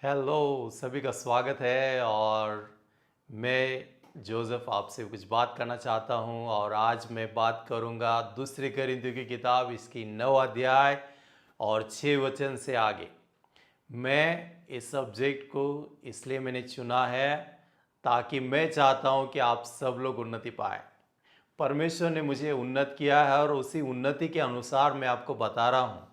Hello, सभी का स्वागत है। और मैं जोसेफ आपसे कुछ बात करना चाहता हूं। और आज मैं बात करूंगा दूसरे कोरिन्थियों की किताब, इसकी 9 अध्याय और 6 वचन से आगे। मैं इस सब्जेक्ट को इसलिए मैंने चुना है ताकि मैं चाहता हूं कि आप सब लोग उन्नति पाए। परमेश्वर ने मुझे उन्नत किया है और उसी उन्नति के अनुसार मैं आपको बता रहा हूँ।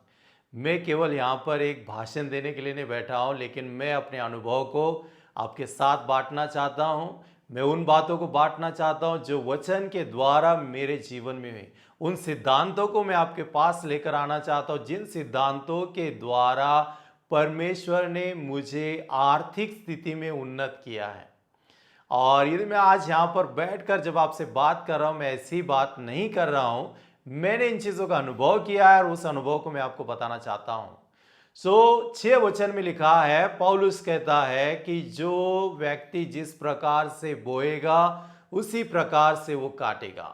मैं केवल यहाँ पर एक भाषण देने के लिए नहीं बैठा हूँ, लेकिन मैं अपने अनुभव को आपके साथ बांटना चाहता हूँ। मैं उन बातों को बांटना चाहता हूँ जो वचन के द्वारा मेरे जीवन में हुई। उन सिद्धांतों को मैं आपके पास लेकर आना चाहता हूँ जिन सिद्धांतों के द्वारा परमेश्वर ने मुझे आर्थिक स्थिति में उन्नत किया है। और यदि मैं आज यहाँ पर बैठकर जब आपसे बात कर रहा हूँ, मैं ऐसी बात नहीं कर रहा हूँ। मैंने इन चीज़ों का अनुभव किया है और उस अनुभव को मैं आपको बताना चाहता हूँ। 6 वचन में लिखा है, पौलुस कहता है कि जो व्यक्ति जिस प्रकार से बोएगा उसी प्रकार से वो काटेगा।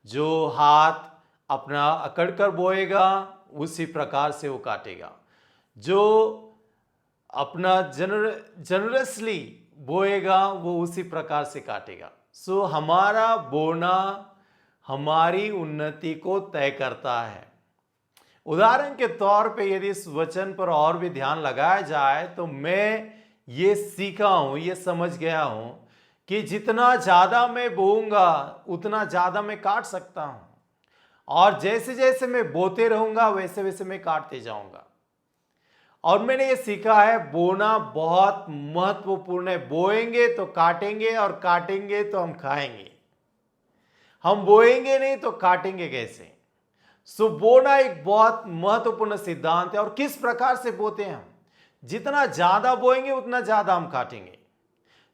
जो हाथ अपना अकड़कर बोएगा उसी प्रकार से वो काटेगा। जो अपना जनरसली बोएगा वो उसी प्रकार से काटेगा। हमारा बोना हमारी उन्नति को तय करता है। उदाहरण के तौर पे यदि इस वचन पर और भी ध्यान लगाया जाए तो मैं ये सीखा हूं, ये समझ गया हूं कि जितना ज्यादा मैं बोऊंगा उतना ज्यादा मैं काट सकता हूं। और जैसे जैसे मैं बोते रहूंगा वैसे वैसे मैं काटते जाऊंगा। और मैंने ये सीखा है, बोना बहुत महत्वपूर्ण है। बोएंगे तो काटेंगे और काटेंगे तो हम खाएंगे। हम बोएंगे नहीं तो काटेंगे कैसे? बोना एक बहुत महत्वपूर्ण सिद्धांत है। और किस प्रकार से बोते हैं हम? जितना ज्यादा बोएंगे उतना ज्यादा हम काटेंगे।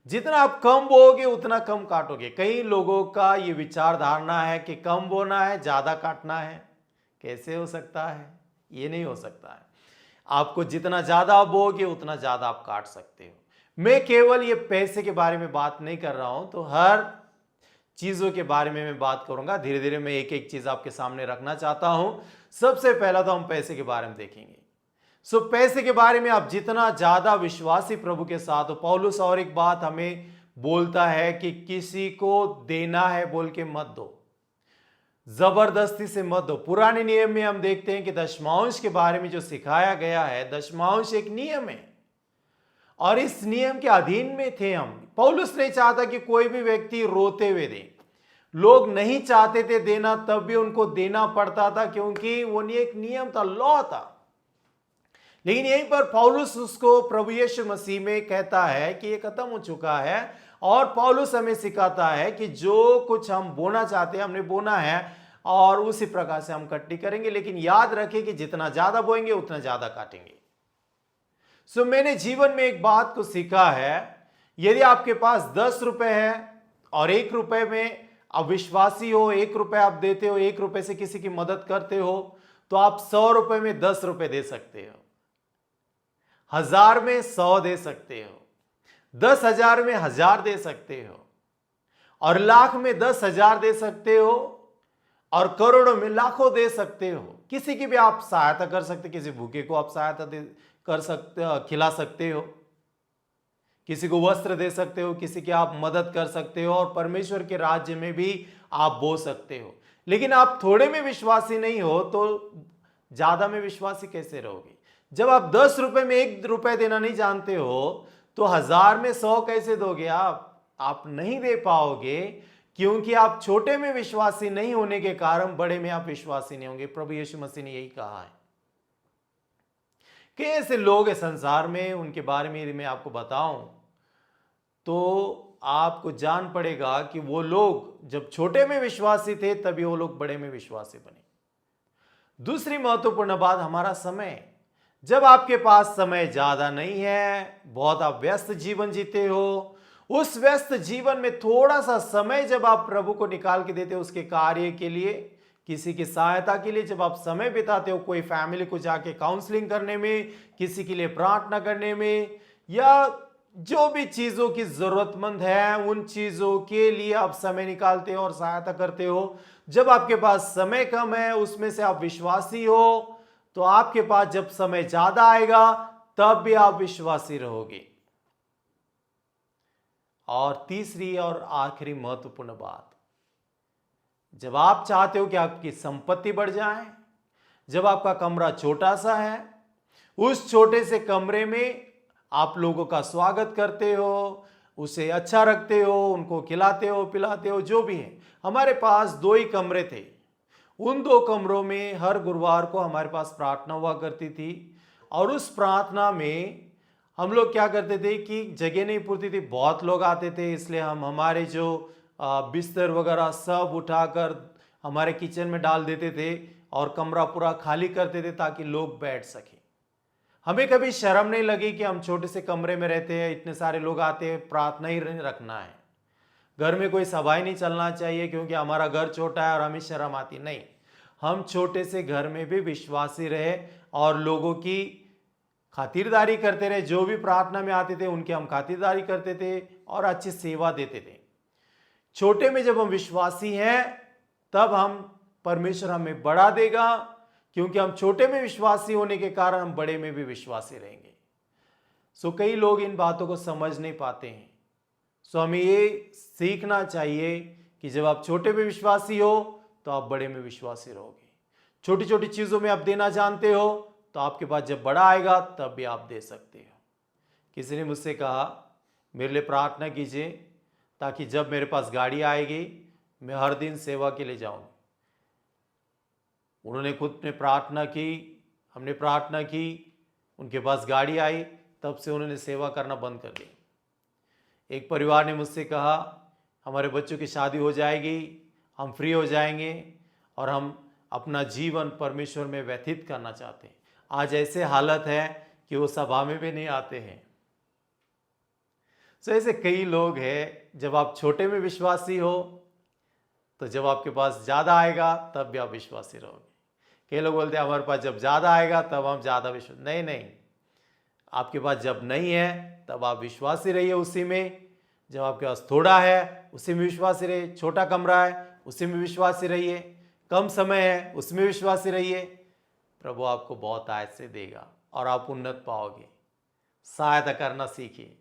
जितना आप कम बोओगे उतना कम काटोगे। कई लोगों का ये विचार धारणा है कि कम बोना है, ज्यादा काटना है। कैसे हो सकता है? ये नहीं हो सकता है। आपको जितना ज्यादा बोओगे उतना ज्यादा आप काट सकते हो। मैं केवल ये पैसे के बारे में बात नहीं कर रहा हूं, तो हर चीजों के बारे में मैं बात करूंगा। धीरे धीरे मैं एक एक चीज आपके सामने रखना चाहता हूं। सबसे पहला तो हम पैसे के बारे में देखेंगे। पैसे के बारे में आप जितना ज्यादा विश्वासी प्रभु के साथ हो, पौलुस और एक बात हमें बोलता है कि किसी को देना है बोल के मत दो, जबरदस्ती से मत दो। पुराने नियम में हम देखते हैं कि दशमांश के बारे में जो सिखाया गया है, दशमांश एक नियम है और इस नियम के अधीन में थे हम। पौलुस नहीं चाहता कि कोई भी व्यक्ति रोते हुए दे। लोग नहीं चाहते थे देना, तब भी उनको देना पड़ता था क्योंकि वो एक नियम था, लॉ था। लेकिन यहीं पर पौलुस उसको प्रभु यीशु मसीह में कहता है कि ये खत्म हो चुका है। और पौलुस हमें सिखाता है कि जो कुछ हम बोना चाहते हैं हमने बोना है और उसी प्रकार से हम कटनी करेंगे। लेकिन याद रखें कि जितना ज्यादा बोएंगे उतना ज्यादा काटेंगे। मैंने जीवन में एक बात को सीखा है, यदि आपके पास 10 रुपए है और 1 रुपए में अविश्वासी हो, 1 रुपए आप देते हो, 1 रुपए से किसी की मदद करते हो, तो आप 100 रुपए में 10 रुपए दे सकते हो, 1000 में 100 दे सकते हो, 10,000 में 1000 दे सकते हो, और लाख में 10,000 दे सकते हो, और करोड़ों में लाखों दे सकते हो। किसी की भी आप सहायता कर सकते, किसी भूखे को आप सहायता कर सकते, खिला सकते हो, किसी को वस्त्र दे सकते हो, किसी की आप मदद कर सकते हो, और परमेश्वर के राज्य में भी आप बो सकते हो। लेकिन आप थोड़े में विश्वासी नहीं हो तो ज्यादा में विश्वासी कैसे रहोगे? जब आप 10 रुपए में 1 रुपए देना नहीं जानते हो तो 1000 में 100 कैसे दोगे? आप नहीं दे पाओगे क्योंकि आप छोटे में विश्वासी नहीं होने के कारण बड़े में आप विश्वासी नहीं होंगे। प्रभु यीशु मसीह ने यही कहा है कि ऐसे लोग हैं संसार में, उनके बारे में यदि मैं आपको बताऊं तो आपको जान पड़ेगा कि वो लोग जब छोटे में विश्वासी थे तभी वो लोग बड़े में विश्वासी बने। दूसरी महत्वपूर्ण बात, हमारा समय। जब आपके पास समय ज्यादा नहीं है, बहुत आप व्यस्त जीवन जीते हो, उस व्यस्त जीवन में थोड़ा सा समय जब आप प्रभु को निकाल के देते हो उसके कार्य के लिए, किसी की सहायता के लिए, जब आप समय बिताते हो, कोई फैमिली को जाके काउंसलिंग करने में, किसी के लिए प्रार्थना करने में, या जो भी चीजों की जरूरतमंद है उन चीजों के लिए आप समय निकालते हो और सहायता करते हो। जब आपके पास समय कम है, उसमें से आप विश्वासी हो, तो आपके पास जब समय ज्यादा आएगा तब भी आप विश्वासी रहोगे। और तीसरी और आखिरी महत्वपूर्ण बात, जब आप चाहते हो कि आपकी संपत्ति बढ़ जाए, जब आपका कमरा छोटा सा है, उस छोटे से कमरे में आप लोगों का स्वागत करते हो, उसे अच्छा रखते हो, उनको खिलाते हो पिलाते हो, जो भी है। हमारे पास 2 ही कमरे थे। उन 2 कमरों में हर गुरुवार को हमारे पास प्रार्थना हुआ करती थी। और उस प्रार्थना में हम लोग क्या करते थे कि जगह नहीं पूर्ती थी, बहुत लोग आते थे, इसलिए हम हमारे जो बिस्तर वगैरह सब उठाकर हमारे किचन में डाल देते थे और कमरा पूरा खाली करते थे ताकि लोग बैठ सकें। हमें कभी शर्म नहीं लगी कि हम छोटे से कमरे में रहते हैं, इतने सारे लोग आते हैं, प्रार्थना ही रखना है, घर में कोई सभा ही नहीं चलना चाहिए क्योंकि हमारा घर छोटा है और हमें शर्म आती नहीं। हम छोटे से घर में भी विश्वासी रहे और लोगों की खातिरदारी करते रहे। जो भी प्रार्थना में आते थे उनकी हम खातिरदारी करते थे और अच्छी सेवा देते थे। छोटे में जब हम विश्वासी हैं तब हम परमेश्वर हमें बढ़ा देगा, क्योंकि हम छोटे में विश्वासी होने के कारण हम बड़े में भी विश्वासी रहेंगे। सो कई लोग इन बातों को समझ नहीं पाते हैं। सो हमें ये सीखना चाहिए कि जब आप छोटे में विश्वासी हो तो आप बड़े में विश्वासी रहोगे। छोटी छोटी चीज़ों में आप देना जानते हो तो आपके पास जब बड़ा आएगा तब भी आप दे सकते हो। किसी ने मुझसे कहा मेरे लिए प्रार्थना कीजिए ताकि जब मेरे पास गाड़ी आएगी मैं हर दिन सेवा के लिए जाऊँ। उन्होंने खुद ने प्रार्थना की, हमने प्रार्थना की, उनके पास गाड़ी आई, तब से उन्होंने सेवा करना बंद कर दिया। एक परिवार ने मुझसे कहा हमारे बच्चों की शादी हो जाएगी, हम फ्री हो जाएंगे और हम अपना जीवन परमेश्वर में व्यतीत करना चाहते हैं। आज ऐसे हालत है कि वो सभा में भी नहीं आते हैं। सो ऐसे कई लोग हैं। जब आप छोटे में विश्वासी हो तो जब आपके पास ज़्यादा आएगा तब भी आप विश्वासी रहोगे। कई लोग बोलते हैं हमारे पास जब ज़्यादा आएगा तब हम ज़्यादा विश्वास, नहीं, आपके पास जब नहीं है तब आप विश्वासी रहिए उसी में। जब आपके पास थोड़ा है उसी में विश्वासी रहिए, छोटा कमरा है उसी में विश्वासी रहिए, कम समय है उसमें विश्वासी रहिए। प्रभु आपको बहुत आयत से देगा और आप उन्नत पाओगे। सहायता करना सीखिए,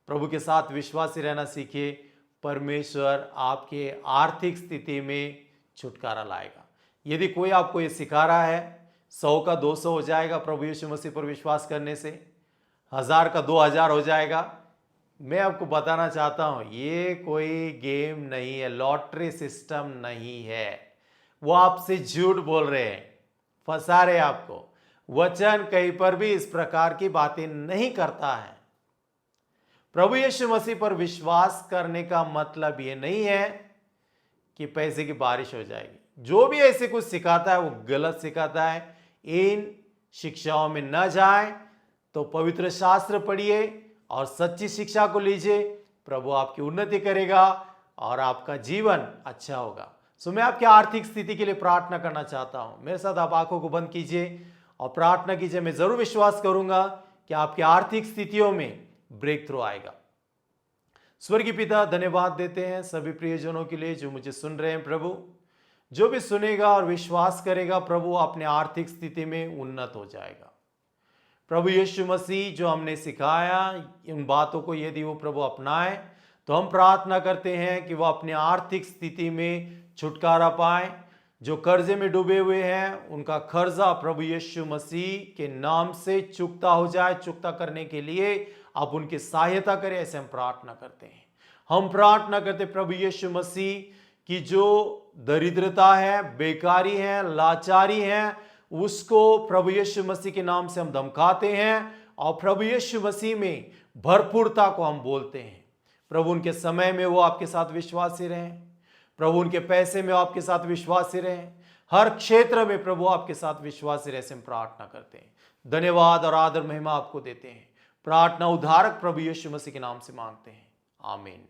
प्रभु के साथ विश्वासी रहना सीखिए। परमेश्वर आपके आर्थिक स्थिति में छुटकारा लाएगा। यदि कोई आपको ये सिखा रहा है 100 का 200 हो जाएगा प्रभु यीशु मसीह पर विश्वास करने से, 1000 का 2000 हो जाएगा, मैं आपको बताना चाहता हूँ ये कोई गेम नहीं है, लॉटरी सिस्टम नहीं है। वो आपसे झूठ बोल रहे हैं, फंसा रहे आपको। वचन कहीं पर भी इस प्रकार की बातें नहीं करता है। प्रभु यीशु मसीह पर विश्वास करने का मतलब ये नहीं है कि पैसे की बारिश हो जाएगी। जो भी ऐसे कुछ सिखाता है वो गलत सिखाता है। इन शिक्षाओं में न जाएं तो पवित्र शास्त्र पढ़िए और सच्ची शिक्षा को लीजिए। प्रभु आपकी उन्नति करेगा और आपका जीवन अच्छा होगा। सो मैं आपकी आर्थिक स्थिति के लिए प्रार्थना करना चाहता हूं। मेरे साथ आप आंखों को बंद कीजिए और प्रार्थना कीजिए। मैं जरूर विश्वास करूंगा कि आपकी आर्थिक स्थितियों में ब्रेक थ्रू आएगा। स्वर्गीय पिता, धन्यवाद देते हैं सभी प्रियजनों के लिए जो मुझे सुन रहे हैं। प्रभु जो भी सुनेगा और विश्वास करेगा प्रभु अपने आर्थिक स्थिति में उन्नत हो जाएगा। प्रभु यीशु मसीह जो हमने सिखाया उन बातों को यदि वो प्रभु अपनाए तो हम प्रार्थना करते हैं कि वो अपने आर्थिक स्थिति में छुटकारा पाए। जो कर्जे में डूबे हुए हैं उनका कर्जा प्रभु यीशु मसीह के नाम से चुकता हो जाए। चुकता करने के लिए आप उनकी सहायता करें, ऐसे हम प्रार्थना करते हैं। हम प्रार्थना करते प्रभु यीशु मसीह की जो दरिद्रता है, बेकारी है, लाचारी है, उसको प्रभु यीशु मसीह के नाम से हम धमकाते हैं और प्रभु यीशु मसीह में भरपूरता को हम बोलते हैं। प्रभु उनके समय में वो आपके साथ विश्वासी रहें। प्रभु उनके पैसे में आपके साथ विश्वासी रहें। हर क्षेत्र में प्रभु आपके साथ विश्वासी रहे, हम प्रार्थना करते हैं। धन्यवाद और आदर महिमा आपको देते हैं। प्रार्थना उद्धारक प्रभु यीशु मसीह के नाम से मांगते हैं, आमीन।